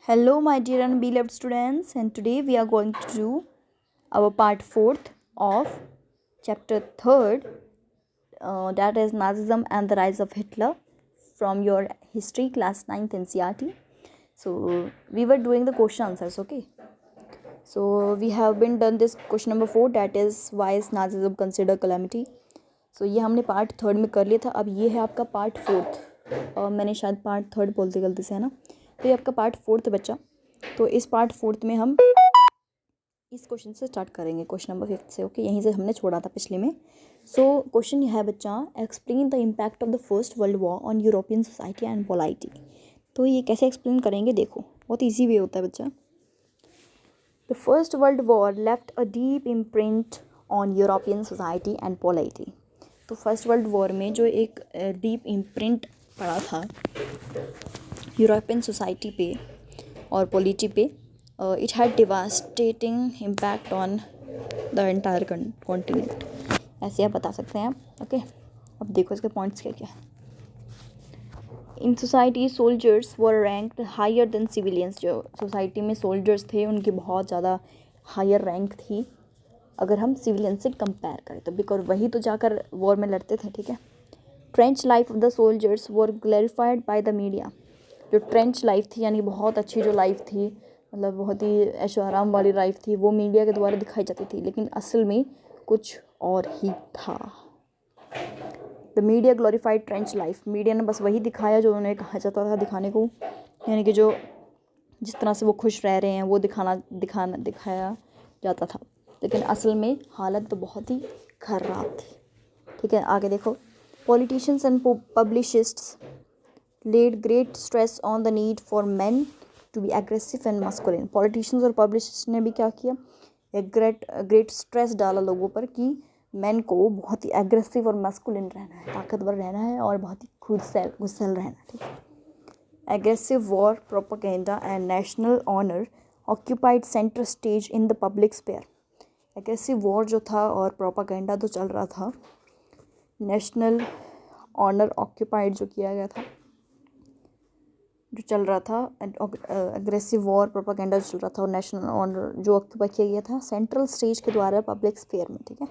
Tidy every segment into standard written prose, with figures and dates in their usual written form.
Hello, my dear and beloved students, and today we are going to do our part 4th of chapter 3rd, that is Nazism and the Rise of Hitler, from your history class 9th NCERT. So we were doing the question answers, okay? So we have been done this question number 4, that is why is Nazism considered calamity. So ये हमने part 3rd में कर लिया था. अब ये है आपका पार्ट 4th, और मैंने शायद पार्ट 3rd बोलते गलती से, है ना. तो ये आपका पार्ट 4th बच्चा. तो इस पार्ट 4th में हम इस क्वेश्चन से स्टार्ट करेंगे, क्वेश्चन नंबर 5 से. ओके, यहीं से हमने छोड़ा था पिछले में. सो क्वेश्चन यह है बच्चा, explain the impact of the first world war on European society and polity. तो ये कैसे एक्सप्लेन करेंगे, देखो बहुत ईजी वे होता है बच्चा. The first world war left a deep imprint on European society and polity. तो फर्स्ट वर्ल्ड वॉर में जो एक डीप इम्प्रिंट पड़ा था यूरोपियन सोसाइटी पे और पॉलिटी पे, it had devastating impact on the entire continent. ऐसे आप बता सकते हैं आप. ओके, अब देखो इसके पॉइंट्स क्या क्या. In society soldiers were ranked higher than civilians. जो सोसाइटी में सोल्जर्स थे उनकी बहुत ज़्यादा हायर रैंक थी अगर हम सिविलियन से कंपेयर करें तो, बिकॉज वही तो जाकर वॉर में लड़ते थे. ठीक है. Trench life of the soldiers were glorified by the media. जो ट्रेंच लाइफ थी यानी बहुत अच्छी जो लाइफ थी, मतलब बहुत ही ऐशो आराम वाली लाइफ थी, वो मीडिया के द्वारा दिखाई जाती थी, लेकिन असल में कुछ और ही था. The media glorified trench life. Media ने बस वही दिखाया जो उन्हें कहा जाता था दिखाने को, यानी कि जो जिस तरह से वो खुश रह रहे हैं वो दिखाया जाता था, लेकिन असल में हालत तो बहुत ही खराब थी. ठीक है, आगे देखो. Politicians and publicists laid great stress on the need for men to be aggressive and masculine. Politicians और पब्लिसिस्ट ने भी क्या किया, एक ग्रेट स्ट्रेस डाला लोगों पर कि मैन को बहुत ही एग्रेसिव और मस्कुलिन रहना है, ताकतवर रहना है और बहुत ही गुस्सैल रहना है. ठीक है. Aggressive war propaganda and national honour occupied centre stage in the public sphere. Aggressive war जो था और प्रोपेगेंडा तो चल रहा था, नेशनल ऑनर ऑक्यूपाइड जो किया गया था, जो चल रहा था, एग्रेसिव वॉर प्रोपेगेंडा जो चल रहा था और नेशनल ऑनर जो ऑक्यूपाई किया गया था सेंट्रल स्टेज के द्वारा पब्लिक स्फीयर में. ठीक है.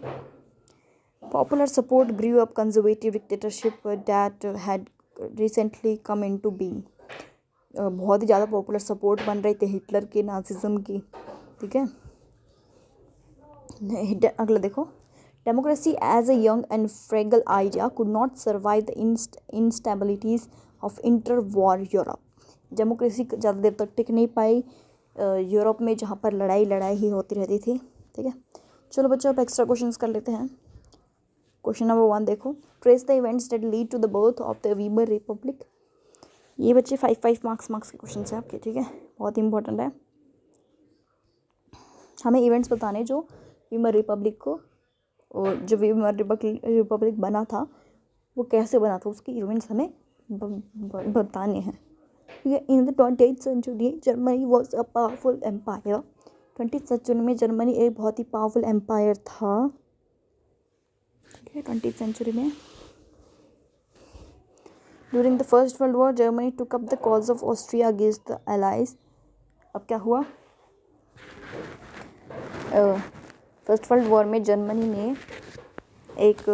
Popular support grew up conservative dictatorship that had recently come into being. बहुत ही ज़्यादा पॉपुलर सपोर्ट बन रहे थे हिटलर के, नाजिज्म की. ठीक है. अगला देखो. Democracy as a young and fragile idea could not survive the instabilities of inter war Europe. Democracy ज़्यादा देर तक टिक नहीं पाई यूरोप में, जहाँ पर लड़ाई ही होती रहती थी. ठीक है. चलो बच्चों, अब एक्स्ट्रा क्वेश्चंस कर लेते हैं. क्वेश्चन नंबर 1 देखो. Trace the events that lead to the birth of the Weimar Republic. ये बच्चे 5 मार्क्स के क्वेश्चन हैं आपके. ठीक है, बहुत इंपॉर्टेंट है. हमें इवेंट्स बताने जो वीमर रिपब्लिक को, और जो वीमर रिपब्लिक बना था वो कैसे बना था, उसके इवेंट्स हमें बताने हैं. In the 20th century Germany was a powerful empire. 20th century में जर्मनी एक बहुत ही पावरफुल एम्पायर था. ठीक है. 20th century में during the first world war Germany took up the cause of Austria against the allies. अब क्या हुआ, फर्स्ट वर्ल्ड वॉर में जर्मनी ने एक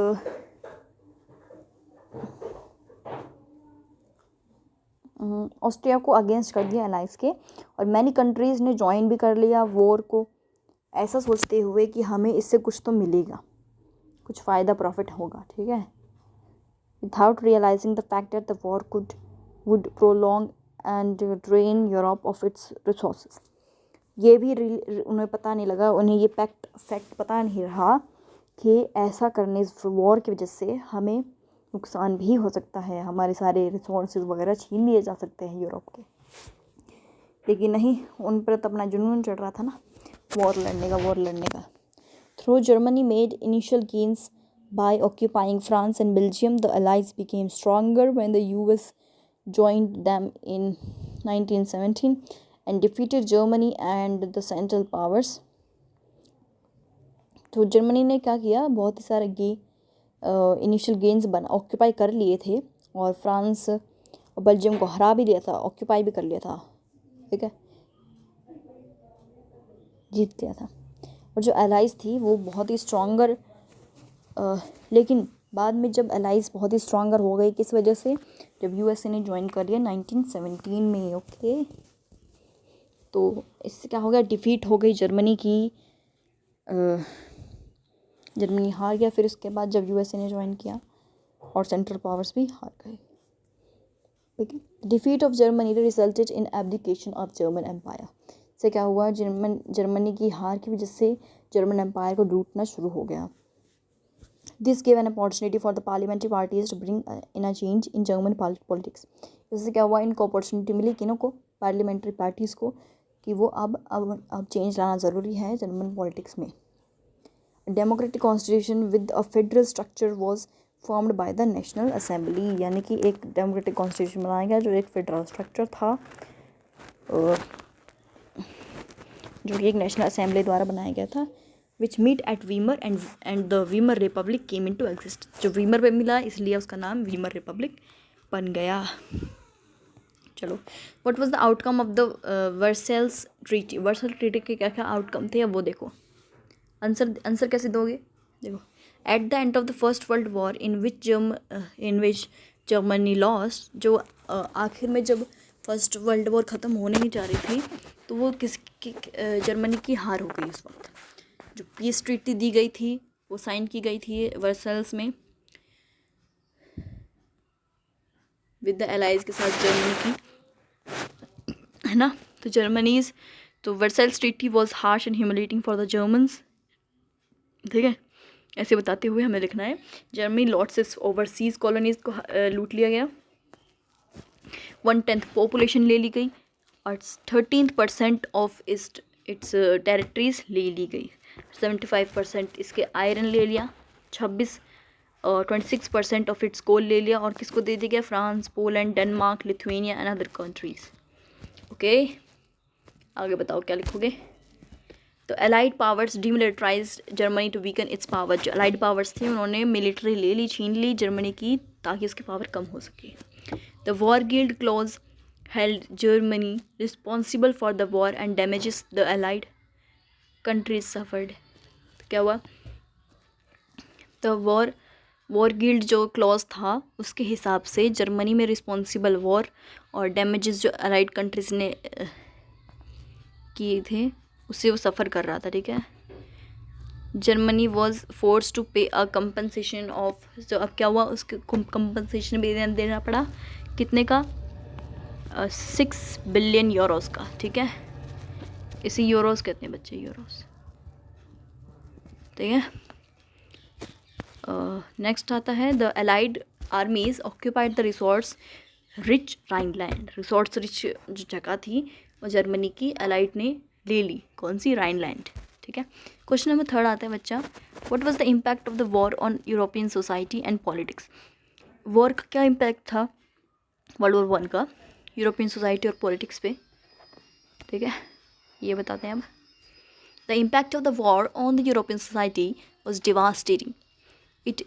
ऑस्ट्रिया को अगेंस्ट कर दिया अलाइंस के, और मैनी कंट्रीज़ ने ज्वाइन भी कर लिया वॉर को, ऐसा सोचते हुए कि हमें इससे कुछ तो मिलेगा, कुछ फ़ायदा प्रॉफिट होगा. ठीक है. Without realising the fact that the war would prolong and drain Europe of its resources. ये भी उन्हें पता नहीं लगा, उन्हें ये फैक्ट पता नहीं रहा कि ऐसा करने, इस वॉर की वजह से हमें नुकसान भी हो सकता है, हमारे सारे रिसोर्सेज वगैरह छीन लिए जा सकते हैं यूरोप के. लेकिन नहीं, उन पर तो अपना जुनून चढ़ रहा था ना, वॉर लड़ने का. Through Germany made initial gains by occupying France and Belgium, the Allies became stronger when the US joined them in 1917 and defeated Germany and the Central Powers. तो जर्मनी ने क्या किया, बहुत ही सारे इनिशियल गेन्स ऑक्यूपाई कर लिए थे, और फ्रांस और बेल्जियम को हरा भी दिया था, ऑक्यूपाई भी कर लिया था. ठीक है. जीत गया था। और जो एलाइज थी वो बहुत ही स्ट्रॉन्गर, लेकिन बाद में जब एलाइज बहुत ही स्ट्रॉन्गर हो गई, किस वजह से, जब यूएसए ने ज्वाइन कर लिया 1917 में। ओके, तो इससे क्या हो गया, डिफीट हो गई जर्मनी की, जर्मनी हार गया। फिर उसके बाद जब यूएसए ने ज्वाइन किया और सेंट्रल पावर्स भी हार गए। ठीक है, defeat of Germany resulted in abdication of German empire. से क्या हुआ, जर्मनी की हार की वजह से जर्मन एम्पायर को लूटना शुरू हो गया। This give an opportunity for the parliamentary parties to bring in a change in German politics. इससे क्या हुआ, इनको अपॉर्चुनिटी मिली, किनों को, पार्लियामेंट्री पार्टीज़ को, कि वो अब चेंज लाना ज़रूरी है जर्मन पॉलिटिक्स में। Democratic constitution with a federal structure was formed by the national assembly, यानी कि एक डेमोक्रेटिक कॉन्स्टिट्यूशन बनाया गया जो एक फेडरल स्ट्रक्चर था, जो कि एक नेशनल असेंबली द्वारा बनाया गया था, which meet at Weimar and the Weimar republic came into exist. जो वीमर पे मिला इसलिए उसका नाम वीमर रिपब्लिक बन गया। चलो, what was the outcome of the Versailles treaty. Versailles treaty के क्या क्या आउटकम थे, अब वो देखो। आंसर कैसे दोगे, देखो। At the end of the first world war in which Germany lost, जो आखिर में जब फर्स्ट वर्ल्ड वॉर ख़त्म होने ही जा रही थी, तो वो जर्मनी की हार हो गई उस वक्त। जो पीस ट्रीटी दी गई थी वो साइन की गई थी वर्सेल्स में विद द एलाइज के साथ जर्मनी की, है ना। तो Versailles treaty was harsh and humiliating for the Germans. ठीक है, ऐसे बताते हुए हमें लिखना है, Germany lots it's overseas colonies को लूट लिया गया, 1/10 पॉपुलेशन ले ली गई, और 13% ऑफ इट्स टेरिटरीज ले ली गई, 75% इसके आयरन ले लिया, 26% ऑफ इट्स कोल ले लिया, और किसको दे दिया गया, France, Poland, Denmark, Lithuania and other countries. Okay, आगे बताओ क्या लिखोगे। तो Allied Powers demilitarised Germany to weaken its power. जो अलाइड पावर्स थी उन्होंने मिलिट्री ले ली, छीन ली जर्मनी की, ताकि उसकी पावर कम हो सके। The war guild clause held Germany responsible for the war and damages the allied countries suffered. तो क्या हुआ, द वॉर गिल्ड जो क्लॉज था उसके हिसाब से जर्मनी में रिस्पॉन्सिबल वॉर और डैमेजेस जो अलाइड कंट्रीज ने किए थे उससे वो सफ़र कर रहा था। ठीक है, जर्मनी वॉज फोर्स टू पे अ कंपनसेशन ऑफ, जो अब क्या हुआ, उसके कंपनसेशन भी देना पड़ा, कितने का, 6 बिलियन यूरोस का। ठीक है, इसे यूरोस कहते हैं बच्चे, यूरोस। ठीक है, नेक्स्ट आता है, the allied आर्मीज occupied the resource rich Rhineland. Resource rich जो जगह थी वो जर्मनी की अलाइड ने ले ली, कौन सी, राइनलैंड। ठीक है, क्वेश्चन नंबर 3 आता है बच्चा, what was the impact of the war on European society and politics. War का क्या इम्पैक्ट था वर्ल्ड वॉर 1 का यूरोपियन सोसाइटी और पॉलिटिक्स पे। ठीक है, ये बताते हैं अब। The impact of the war on the European society was devastating. It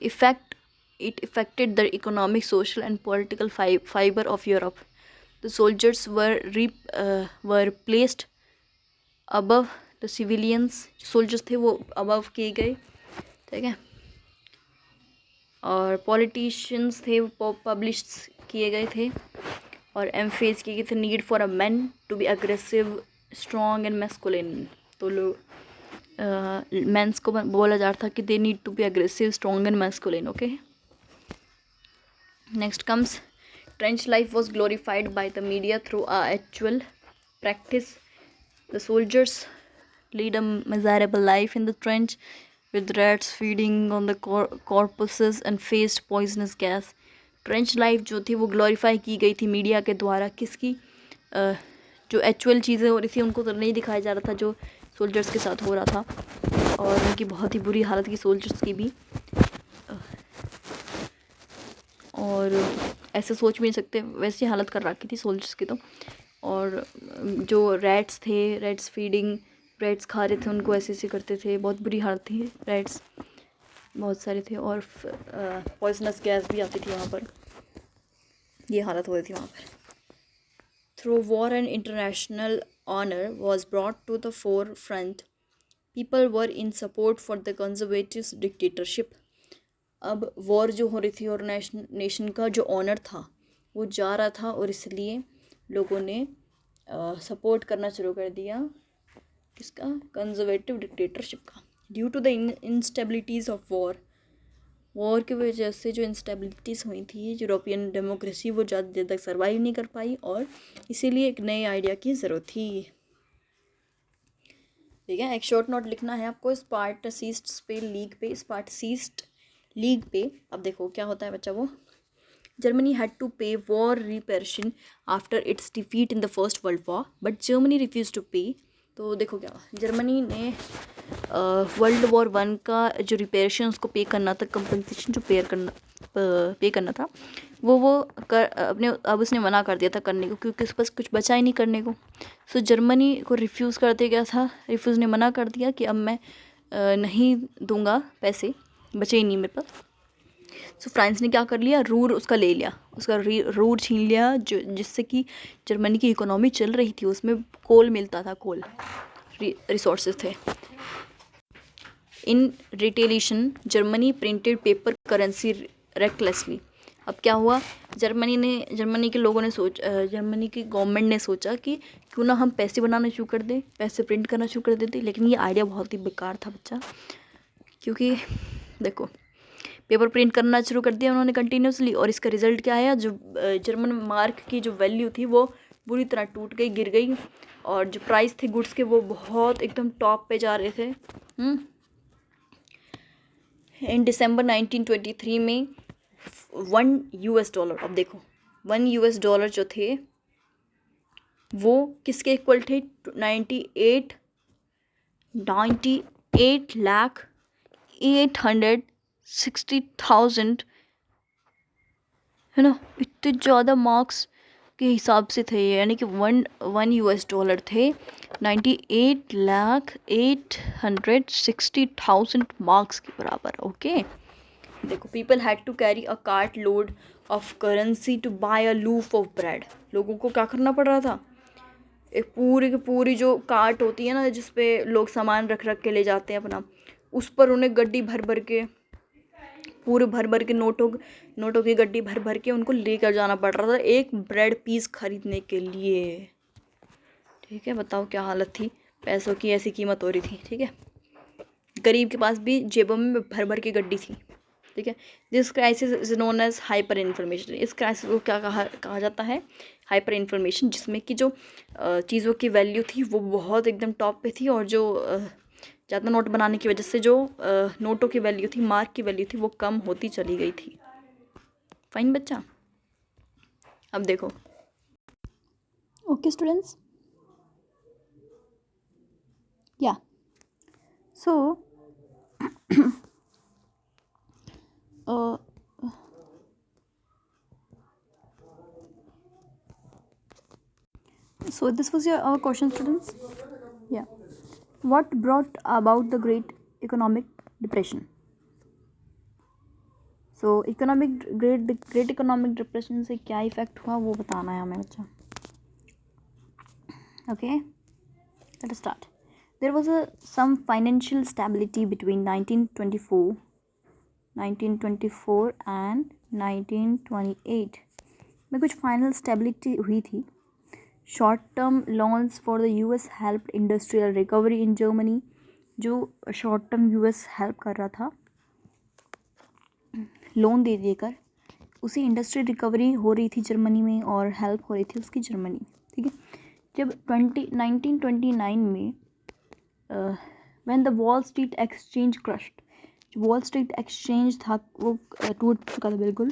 affected the economic, social, and political fiber of Europe. The soldiers were placed above the civilians. soldiers थे वो above किए गए। ठीक है, और politicians थे वो publish किए गए थे, और emphasize किए गए थे need for a men to be aggressive, strong and masculine। तो लोग मेंस को बोला जा रहा था कि they need to be aggressive, strong and masculine. Okay, next comes, trench life was glorified by the media through a actual practice. The soldiers lead a miserable life in the trench with rats feeding on the corpses and faced poisonous gas। Trench life जो थी वो glorify की गई थी media के द्वारा, किसकी, जो एक्चुअल चीज़ें हो रही थी उनको तो नहीं दिखाया जा रहा था जो सोल्जर्स के साथ हो रहा था, और उनकी बहुत ही बुरी हालत की सोल्जर्स की भी, और ऐसे सोच भी नहीं सकते, वैसी हालत कर रखी थी सोल्जर्स की तो। और जो रैट्स थे, रैट्स फीडिंग, रैट्स खा रहे थे उनको, ऐसे ऐसे करते थे, बहुत बुरी हालत थी, रैट्स बहुत सारे थे, और पॉइजनस गैस भी आती थी वहाँ पर, ये हालत हो रही थी वहाँ पर। Through war and international honour was brought to the forefront people were in support for the conservative dictatorship. अब वॉर जो हो रही थी और नेशन का जो ऑनर था वो जा रहा था, और इसलिए लोगों ने सपोर्ट करना शुरू कर दिया किसका, कंजर्वेटिव डिक्टेटरशिप का। Due to the instabilities of war की वजह से जो इंस्टेबिलिटीज़ हुई थी, यूरोपियन डेमोक्रेसी वो ज़्यादा देर तक सर्वाइव नहीं कर पाई, और इसीलिए एक नए आइडिया की ज़रूरत थी। ठीक है, एक शॉर्ट नोट लिखना है आपको इस पार्ट सीस्ट पे लीग पे, इस पार्ट सीस्ट लीग पे। अब देखो क्या होता है बच्चा, वो Germany had to pay war reparation after its defeat in the First World War, but Germany refused to pay. तो देखो क्या हुआ, जर्मनी ने वर्ल्ड वॉर 1 का जो रिपेरेशन उसको पे करना था, कंपनसेशन जो पे करना था, वो अपने अब उसने मना कर दिया था करने को, क्योंकि उसके पास कुछ बचा ही नहीं करने को। सो जर्मनी को रिफ्यूज़ कर दिया गया था, रिफ्यूज़ ने मना कर दिया कि अब मैं नहीं दूंगा पैसे, बचे ही नहीं मेरे पास। सो फ्रांस ने क्या कर लिया, रूर उसका ले लिया, उसका रूर छीन लिया, जो जिससे कि जर्मनी की इकोनॉमी चल रही थी, उसमें कोल मिलता था, कोल रिसोर्सेज थे। In retaliation Germany printed paper currency recklessly. अब क्या हुआ, जर्मनी के लोगों ने जर्मनी की गवर्नमेंट ने सोचा कि क्यों ना हम पैसे बनाना शुरू कर दें, पैसे प्रिंट करना शुरू कर देते। लेकिन ये आइडिया बहुत ही बेकार था बच्चा, क्योंकि देखो पेपर प्रिंट करना शुरू कर दिया उन्होंने कंटिन्यूसली, और इसका रिजल्ट क्या आया, जो जर्मन मार्क की जो वैल्यू थी वो बुरी तरह टूट गई, गिर गई, और जो प्राइस थे गुड्स के वो बहुत एकदम टॉप पे जा रहे थे। इन दिसंबर 1923 में $1, अब देखो $1 जो थे वो किसके इक्वल थे, 98,860,000, है ना, इतने ज़्यादा मार्क्स के हिसाब से थे, यानी कि $1 थे 98,860,000 मार्क्स के बराबर। ओके, देखो people had to carry a cart load of currency to buy a loaf of bread. लोगों को क्या करना पड़ रहा था, एक पूरी की पूरी जो कार्ट होती है ना, जिसपे लोग सामान रख रख के ले जाते हैं अपना, उस पर उन्हें गड्डी भर भर के, पूरे भर भर के नोटों की गड्डी भर भर के उनको लेकर जाना पड़ रहा था एक ब्रेड पीस खरीदने के लिए। ठीक है, बताओ क्या हालत थी, पैसों की ऐसी कीमत हो रही थी। ठीक है, गरीब के पास भी जेबों में भर भर की गड्डी थी। ठीक है, this crisis is known as hyper information. इस क्राइसिस को क्या कहा जाता है, हाइपर इन्फॉर्मेशन, जिसमें कि जो चीज़ों की वैल्यू थी वो बहुत एकदम टॉप पे थी, और जो ज़्यादा नोट बनाने की वजह से जो नोटों की वैल्यू थी, मार्क की वैल्यू थी, वो कम होती चली गई थी। फाइन बच्चा, अब देखो। ओके स्टूडेंट्स, या सो so this was our question, students. Yeah, what brought about the great economic depression? So great economic depression से क्या इफेक्ट हुआ वो बताना है हमें बच्चा। Okay, let's start. There was some financial stability between 1924 and 1928 में कुछ फाइनल स्टेबिलिटी हुई थी। Short term loans for the US help industrial recovery in Germany. जो शॉर्ट टर्म यूएस हेल्प कर रहा था लोन दे देकर, उसी इंडस्ट्री रिकवरी हो रही थी जर्मनी में, और हेल्प हो रही थी उसकी जर्मनी। ठीक है, जब 1929 में when the wall street exchange crushed, जो वॉल स्ट्रीट एक्सचेंज था वो टूट चुका था बिल्कुल,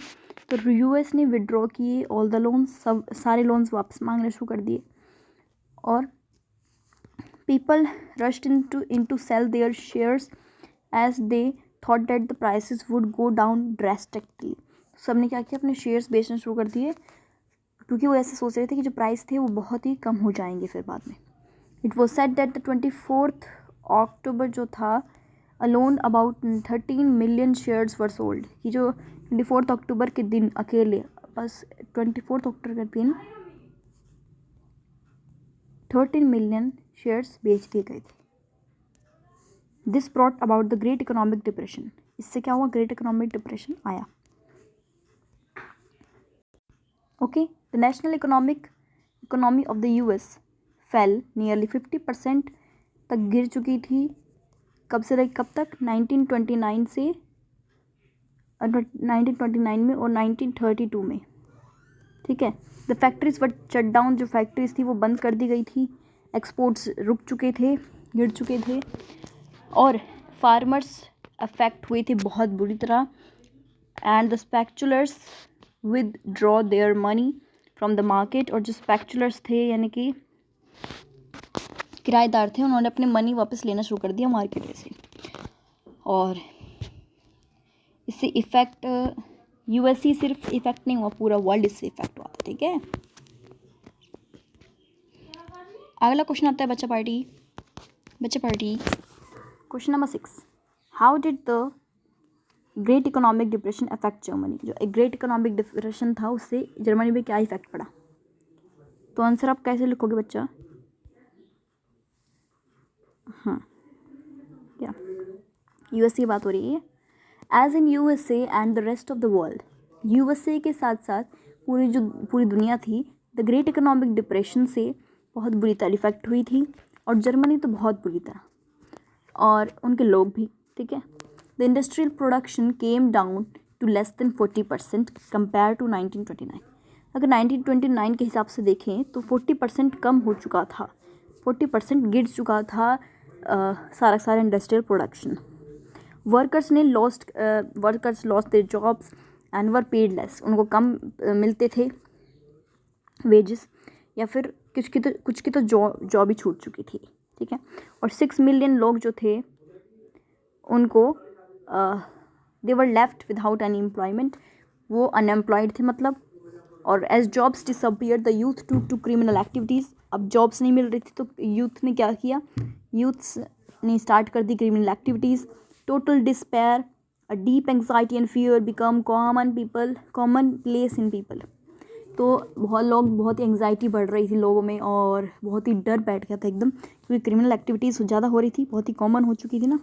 तो यूएस ने विड्रॉ किए ऑल द लोन्स, सब सारे लोन्स वापस मांगने शुरू कर दिए, और people rushed into sell their shares as they thought that the prices would go down drastically. सब ने क्या किया, अपने शेयर्स बेचना शुरू कर दिए, क्योंकि वो ऐसे सोच रहे थे कि जो प्राइस थे वो बहुत ही कम हो जाएंगे फिर बाद में। It was said that the 24 अक्टूबर जो था, alone about 13 million shares were sold, कि जो 24 अक्टूबर के दिन अकेले, बस 24 अक्टूबर के दिन 13 मिलियन शेयर्स बेच दिए गए थे। This brought about the great economic depression. इससे क्या हुआ, ग्रेट इकोनॉमिक डिप्रेशन आया. Okay, the national economy of the US fail nearly 50% तक गिर चुकी थी. कब से लेकर कब तक, 1929 से 1929 में और 1932 में. ठीक है. The factories were shut down. जो फैक्ट्रीज थी वो बंद कर दी गई थी. एक्सपोर्ट्स रुक चुके थे, गिर चुके थे. और फार्मर्स अफेक्ट हुए थे बहुत बुरी तरह. And the speculators withdraw their money from the market. और जो स्पेक्चुलर्स थे यानी कि किराएदार थे, उन्होंने अपने मनी वापस लेना शुरू कर दिया मार्केट में से. और इससे इफ़ेक्ट यूएससी सिर्फ इफ़ेक्ट नहीं हुआ, पूरा वर्ल्ड इससे इफ़ेक्ट हुआ. ठीक है. अगला क्वेश्चन आता है बच्चा party. Question number 6. How did the great economic depression affect Germany. जो ग्रेट इकोनॉमिक डिप्रेशन था उससे जर्मनी में क्या इफेक्ट पड़ा. तो आंसर आप कैसे लिखोगे बच्चा. हाँ, क्या यूएसए की बात हो रही है. As in USA and the rest of the world. USA के साथ साथ पूरी दुनिया थी, द ग्रेट इकोनॉमिक डिप्रेशन से बहुत बुरी तरह इफेक्ट हुई थी. और जर्मनी तो बहुत बुरी तरह, और उनके लोग भी. ठीक है. The industrial production came down to less than 40% compare to 1929. अगर 1929 के हिसाब से देखें तो 40% कम हो चुका था, 40% गिर चुका था सारा industrial production. Workers lost their jobs and were paid less. उनको कम मिलते थे वेजेस, या फिर कुछ की तो जॉब ही छूट चुकी थी. ठीक है. और 6 मिलियन लोग जो थे उनको they were left without any employment. वो अनएम्प्लॉयड थे मतलब. और as jobs disappear the youth to criminal activities. अब जॉब्स नहीं मिल रही थी तो यूथ ने क्या किया, यूथ्स ने स्टार्ट कर दी criminal activities. Total despair, a deep anxiety and fear become commonplace in people. तो बहुत ही एंग्जाइटी बढ़ रही थी लोगों में, और बहुत ही डर बैठ गया था एकदम, क्योंकि क्रिमिनल एक्टिविटीज़ ज़्यादा हो रही थी, बहुत ही कॉमन हो चुकी थी ना.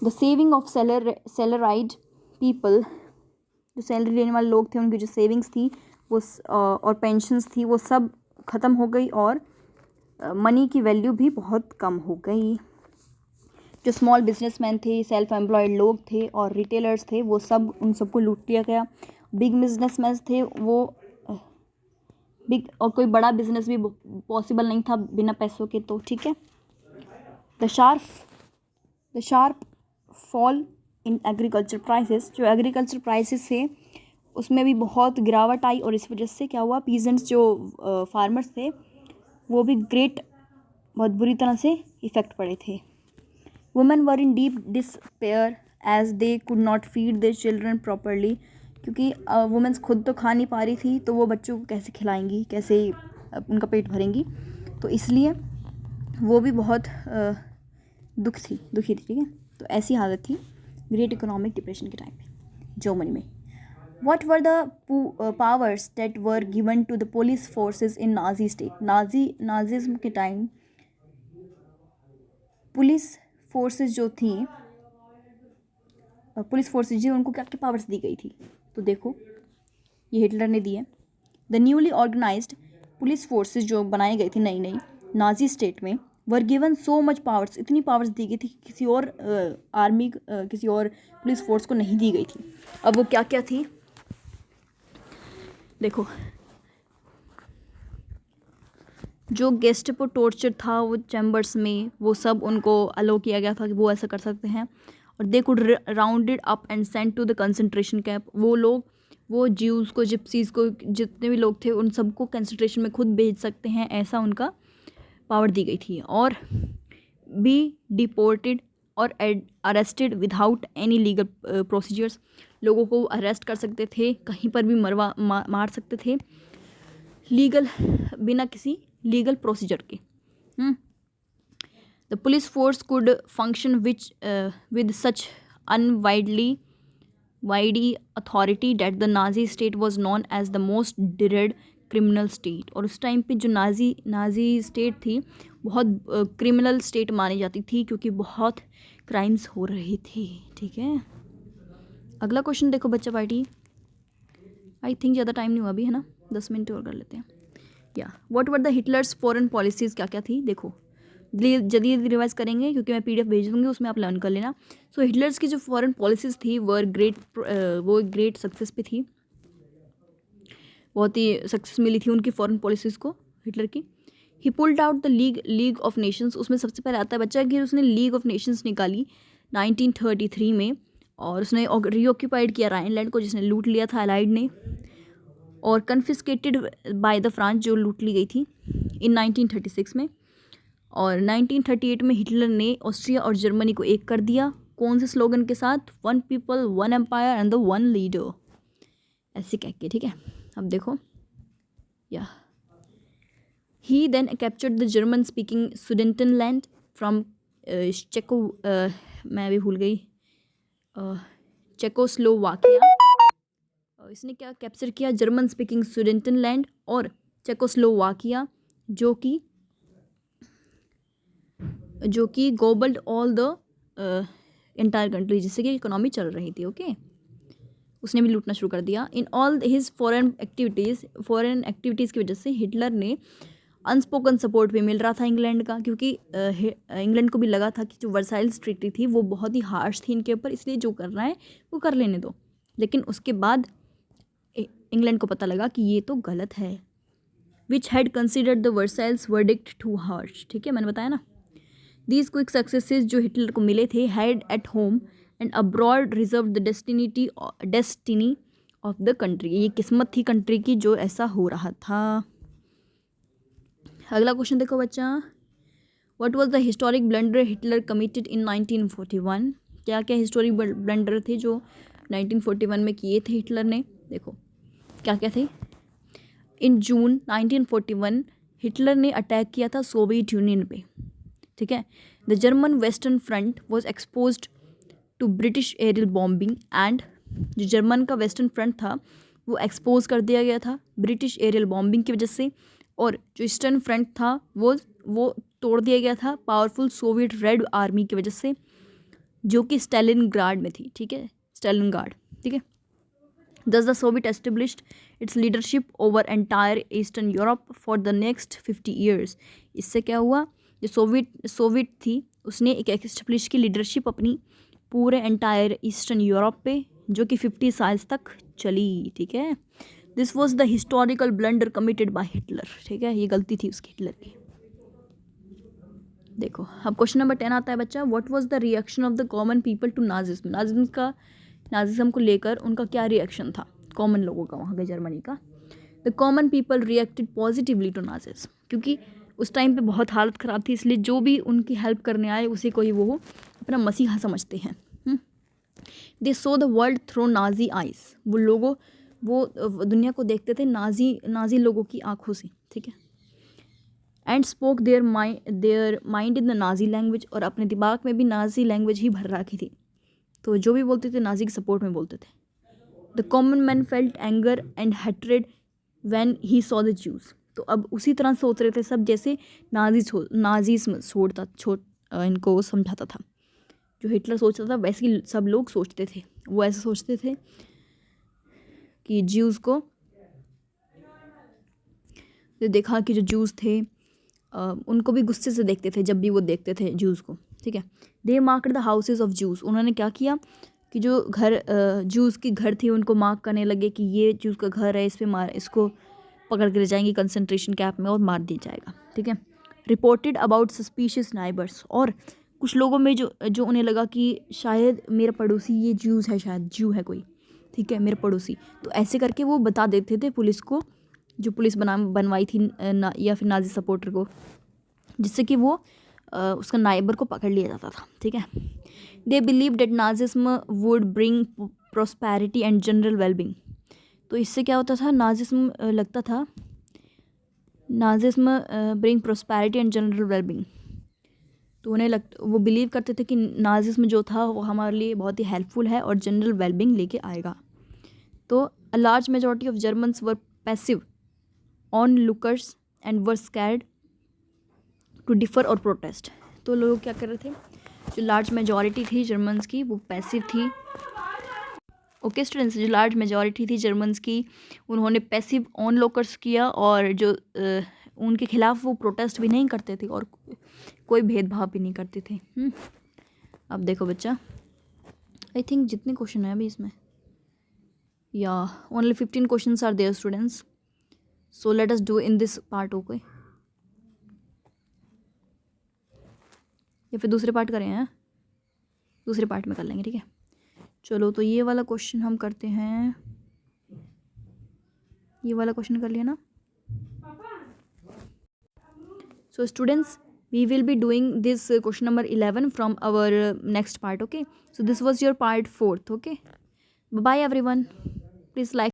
The saving of salaried people. जो सैलरी लेने वाले लोग थे उनकी जो सेविंग्स थी वो और पेंशन्स थी वो सब ख़त्म हो गई. और मनी की वैल्यू भी बहुत कम हो गई. जो स्मॉल बिजनेसमैन थे, सेल्फ एम्प्लॉयड लोग थे और रिटेलर्स थे, वो सब उन सबको लूट लिया गया. बिग बिजनेसमैन थे वो बिग, और कोई बड़ा बिजनेस भी पॉसिबल नहीं था बिना पैसों के. तो ठीक है. The sharp fall in agriculture prices. जो एग्रीकल्चर प्राइसेस थे उसमें भी बहुत गिरावट आई, और इस वजह से क्या हुआ, पीजेंट्स जो फार्मर्स थे वो भी बहुत बुरी तरह से इफ़ेक्ट पड़े थे. Women were in deep despair as they could not feed their children properly. क्योंकि वुमेन्स खुद तो खा नहीं पा रही थी, तो वो बच्चों को कैसे खिलाएंगी, कैसे उनका पेट भरेंगी. तो इसलिए वो भी बहुत दुखी थी. ठीक है. तो ऐसी हालत थी ग्रेट इकोनॉमिक डिप्रेशन के टाइम पे जर्मनी में. What were the powers that were given to the police forces in Nazi state? Nazism के टाइम पुलिस फोर्सेस जो थी, उनको क्या क्या पावर्स दी गई थी. तो देखो, ये हिटलर ने दी है. The newly organised police forces जो बनाई गई थी नई नाजी स्टेट में, were given so much powers. इतनी पावर्स दी गई थी कि किसी और आर्मी किसी और पुलिस फोर्स को नहीं दी गई थी. अब वो क्या क्या थी देखो. जो गेस्टापो टॉर्चर था वो चैम्बर्स में, वो सब उनको अलो किया गया था कि वो ऐसा कर सकते हैं. और they could rounded up and send to the concentration camp. वो ज्यूज़ को, जिप्सीज़ को, जितने भी लोग थे उन सबको कंसंट्रेशन में खुद भेज सकते हैं, ऐसा उनका पावर दी गई थी. और बी डिपोर्टेड और arrested without any legal procedures. लोगों को अरेस्ट कर सकते थे, कहीं पर भी मार सकते थे बिना किसी लीगल प्रोसीजर के. The police force could function with such wide authority that the Nazi state was known as the most dreaded criminal state, और उस टाइम पे जो नाजी स्टेट थी बहुत क्रिमिनल स्टेट मानी जाती थी क्योंकि बहुत क्राइम्स हो रहे थे। ठीक है, अगला क्वेश्चन देखो बच्चा पार्टी। आई थिंक ज़्यादा टाइम नहीं हुआ अभी, है ना, 10 मिनट और कर लेते हैं। या what were the Hitler's foreign policies, क्या क्या थी देखो, जल्दी रिवाइज करेंगे क्योंकि मैं PDF भेज दूँगी, उसमें आप लर्न कर लेना। सो हिटलर्स की जो फॉरेन पॉलिसीज़ थी वो ग्रेट सक्सेस पे थी, बहुत ही सक्सेस मिली थी उनकी फॉरेन पॉलिसीज़ को हिटलर की। ही pulled out the league of Nations, उसमें सबसे पहले आता है बच्चा कि उसने लीग ऑफ नेशंस निकाली 1933 में, और उसने रीऑक्यूपाइड किया राइनलैंड को जिसने लूट लिया था अलाइड ने, और कन्फिस्केटेड बाय द फ्रांस जो लूट ली गई थी इन 1936 में। और 1938 में हिटलर ने ऑस्ट्रिया और जर्मनी को एक कर दिया, कौन से स्लोगन के साथ, 1 people 1 empire and the 1 leader, ऐसे कह के। ठीक है, अब देखो, या ही then captured the German speaking Sudetenland from चेको, मैं भी भूल गई, चेकोस्लोवाकिया। इसने क्या कैप्चर किया, जर्मन स्पीकिंग सुडेटनलैंड और चेकोस्लोवाकिया, जो कि गोबल्ड ऑल द एंटायर कंट्री, जिससे कि इकोनॉमी चल रही थी। ओके, उसने भी लूटना शुरू कर दिया। In all his foreign activities की वजह से हिटलर ने अनस्पोकन सपोर्ट भी मिल रहा था इंग्लैंड का, क्योंकि इंग्लैंड को भी लगा था कि जो वर्साइल्स ट्रीटी थी वो बहुत ही हार्श थी इनके ऊपर, इसलिए जो करना है वो कर लेने दो। लेकिन उसके बाद इंग्लैंड को पता लगा कि ये तो गलत है, which had considered the Versailles verdict too harsh. ठीक है, मैंने बताया ना, दीज क्विक सक्सेसेस जो हिटलर को मिले थे had at home and abroad reserve the destiny of the country, ये किस्मत थी कंट्री की जो ऐसा हो रहा था। अगला क्वेश्चन देखो बच्चा, what was the historic blunder Hitler committed in 1941, क्या क्या हिस्टोरिक ब्लंडर थे जो 1941 में किए थे हिटलर ने, देखो क्या क्या थे। इन जून 1941 हिटलर ने अटैक किया था सोवियत यूनियन पे। ठीक है, the German western front was exposed to British aerial bombing and, जो जर्मन का वेस्टर्न फ्रंट था वो एक्सपोज कर दिया गया था ब्रिटिश एरियल बॉम्बिंग की वजह से, और जो ईस्टर्न फ्रंट था वो तोड़ दिया गया था पावरफुल सोवियत रेड आर्मी की वजह से, जो कि स्टालिनग्राड में थी। ठीक है, स्टालिनग्राड। ठीक है, Thus the Soviet established its leadership over entire Eastern Europe for the next 50 years. इससे क्या हुआ, जो सोवियत थी उसने एक एस्टेब्लिश की लीडरशिप अपनी पूरे एंटायर ईस्टर्न यूरोप पे, जो कि 50 साल्स तक चली। ठीक है, this was the historical blunder committed by Hitler. ठीक है, ये गलती थी उसकी, हिटलर की। देखो अब क्वेश्चन नंबर 10 आता है बच्चा, what was the reaction of the common people to Nazism, Nazism को लेकर उनका क्या रिएक्शन था कॉमन लोगों का वहाँ के जर्मनी का। The common people reacted positively to Nazism, क्योंकि उस टाइम पे बहुत हालत ख़राब थी, इसलिए जो भी उनकी हेल्प करने आए उसी को ही वो अपना मसीहा समझते हैं। They saw the world through Nazi eyes, वो दुनिया को देखते थे नाजी लोगों की आँखों से। ठीक है, and spoke their mind in the Nazi language, और अपने दिमाग में भी नाजी लैंग्वेज ही भर रखी थी, तो जो भी बोलते थे नाजी के सपोर्ट में बोलते थे। The common man felt anger and hatred when he saw the Jews, तो अब उसी तरह सोच रहे थे सब जैसे इनको समझाता था, जो हिटलर सोचता था वैसे ही सब लोग सोचते थे। वो ऐसे सोचते थे कि ज्यूज़ को, देखा कि जो ज्यूज़ थे उनको भी गुस्से से देखते थे जब भी वो देखते थे ज्यूज़ को। ठीक है, they marked the houses of Jews, उन्होंने क्या किया कि जो घर ज्यूज़ की घर थी उनको मार्क करने लगे कि ये ज्यूज़ का घर है, इसको पकड़ के ले जाएंगे कंसंट्रेशन कैंप में और मार दिया जाएगा। ठीक है, रिपोर्टेड अबाउट सस्पिशियस नाइबर्स, और कुछ लोगों में जो उन्हें लगा कि शायद मेरा पड़ोसी ये ज्यूज़ है, शायद ज्यू है कोई, ठीक है, मेरा पड़ोसी, तो ऐसे करके वो बता देते थे पुलिस को, जो पुलिस बनवाई थी या फिर नाजी सपोर्टर को, जिससे कि वो उसका नाइबर को पकड़ लिया जाता था। ठीक है, they believe date Nazism would bring prosperity and general wellbeing, तो इससे क्या होता था, नाजिज्म लगता था Nazism bring prosperity and general wellbeing, तो उन्हें वो बिलीव करते थे कि नाजिज्म जो था वो हमारे लिए बहुत ही हेल्पफुल है और जनरल वेलबिंग लेके आएगा। तो a large majority of Germans were passive onlookers and were scared to differ or protest. तो लोग क्या कर रहे थे, जो लार्ज मेजॉरिटी थी जर्मन्स की वो पैसिव थी। ओके स्टूडेंट्स, जो लार्ज मेजॉरिटी थी जर्मन्स की उन्होंने पैसिव ऑन लोकर्स किया, और जो उनके खिलाफ वो प्रोटेस्ट भी नहीं करते थे और कोई भेदभाव भी नहीं करते थे। अब देखो बच्चा, आई थिंक जितने क्वेश्चन है अभी इसमें, या only 15 questions are there students, so let us do in this part. Okay, या फिर दूसरे पार्ट करें हैं, दूसरे पार्ट में कर लेंगे, ठीक है। चलो तो ये वाला क्वेश्चन हम करते हैं, ये वाला क्वेश्चन कर लिया ना। So students, we will be doing this question number 11 from our next part. Okay, so this was your part 4th. Okay, bye bye everyone, please like